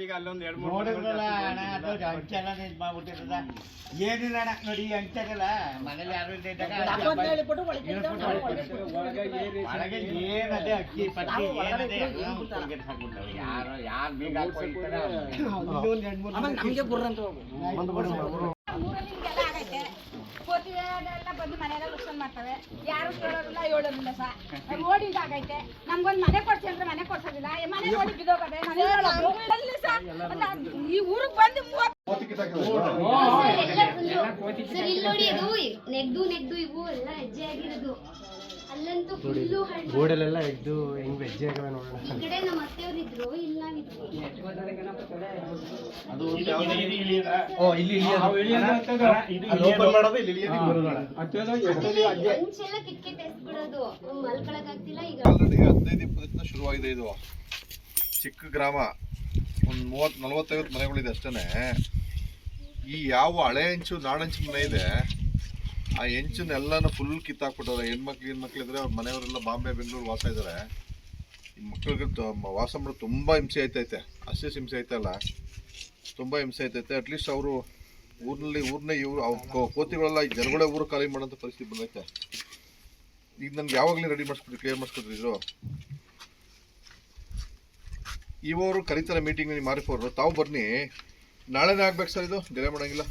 ಈಗ ಅಲ್ಲೊಂದು 2-3 ನೋಡಿದ್ರಲ್ಲ ಅಣ್ಣ, ಅದು ಅಂಚೆಲ್ಲ ಇದು ಮಾಡ್ಬಿಟ್ಟಿರ್ತದ. ಏನಿಲ್ಲ ಅಣ್ಣ ನೋಡಿ, ಅಂಚೆಲ್ಲ ಮನೇಲಿ ಯಾರು ಇದ್ದಾಗ ಏನದೇ ಅಕ್ಕಿ ಪಕ್ಕಿ ಏನದೇ ಹಾಕ್ಬಿಡ್ತಾರೆ. ಯಾರು ಬೀಗ ಹಾಕ್ಬಿಡ್ತಾರೆ. ಬಂದು ಮನೆಯಲ್ಲ ಲಕ್ಷಣ ಮಾಡ್ತವೆ, ಯಾರು ಕೇಳೋದಿಲ್ಲ ಹೇಳೋದಿಲ್ಲ ಸರ್. ರೋಡಿಂದ ಆಗೈತೆ, ನಮ್ಗೊಂದು ಮನೆ ಕೊಡ್ಸಿ ಅಂದ್ರೆ ಮನೆ ಕೊಡ್ಸೋದಿಲ್ಲ. ಮನೆ ರೋಡಿ ಬಿದ್ದೋಗದೆ, ಈ ಊರಿಗೆ ಬಂದು ಸರ್ ಇಲ್ಲಿ ನೋಡಿ, ಅದು ನೆಗ್ದು ಇವು ಎಲ್ಲ ಹೆಜ್ಜೆ ಆಗಿರೋದು. ಅಲ್ಲಂತೂ ಫುಲ್ಲು ಗೋಡೆಲೆಲ್ಲ ಎದ್ದು ಹೆಂಗ್ ಹೆಜ್ಜೆ ಆಗವೆ ನೋಡೋಣ. ಈ ಕಡೆ ನಮ್ಮ ಅತ್ತೆಯವ್ರು ಇದ್ರು, ಇಲ್ಲಿ ನಾವಿದ್ವಿ. ಅಂಚೆಲ್ಲ ಕಿಟ್ಕಿಟ್ ಎಸ್ಬಿಡೋದು, ಮಲ್ಕೊಳಕ್ ಆಗ್ತಿಲ್ಲ. ಈಗ ಆಲ್ರೆಡಿ 15-20 ಶುರುವಾಗಿದೆ. ಇದು ಚಿಕ್ಕ ಗ್ರಾಮ, ಒಂದು 30-40-50 ಮನೆಗಳಿದೆ ಅಷ್ಟೇ. ಈ ಯಾವ ಹಳೆ ಹೆಂಚು ನಾಡಂಚು ಮನೆ ಇದೆ, ಆ ಹೆಂಚನ್ನೆಲ್ಲನೂ ಫುಲ್ ಕಿತ್ತಾಕ್ಬಿಟ್ಟವ್ರೆ. ಹೆಣ್ಮಕ್ಳಿದ್ರೆ ಅವ್ರ ಮನೆಯವರೆಲ್ಲ ಬಾಂಬೆ ಬೆಂಗಳೂರು ವಾಸ ಇದ್ದಾರೆ. ಈ ಮಕ್ಳಿಗೆ ವಾಸ ಮಾಡೋದು ತುಂಬ ಹಿಂಸೆ ಆಯ್ತೈತೆ. ಅಷ್ಟೇ ಹಿಂಸೆ ಆಯ್ತಲ್ಲ, ತುಂಬ ಹಿಂಸೆ ಆಯ್ತೈತೆ. ಅಟ್ಲೀಸ್ಟ್ ಅವರು ಊರನ್ನೇ ಇವರು ಅವ್ರ ಕೋತಿಗಳೆಲ್ಲ ಈ ಜನಗಳೇ ಊರು ಖಾಲಿ ಮಾಡೋಂಥ ಪರಿಸ್ಥಿತಿ ಬಂದೈತೆ. ಈಗ ನನ್ಗೆ ಯಾವಾಗಲೇ ರೆಡಿ ಮಾಡಿಸ್ಬಿಟ್ಟು ಕ್ಲಿಯರ್ ಮಾಡಿಸ್ಕೊಟ್ಟಿದ್ರು. ಇವರು ಕರೀತಾರೆ ಮೀಟಿಂಗ್, ನೀವು ಮಾರಿಫೋರು ತಾವು ಬನ್ನಿ, ನಾಳೆನೇ ಆಗ್ಬೇಕು ಸರ್. ಇದು ಡಿಲೇ ಮಾಡೋಂಗಿಲ್ಲ.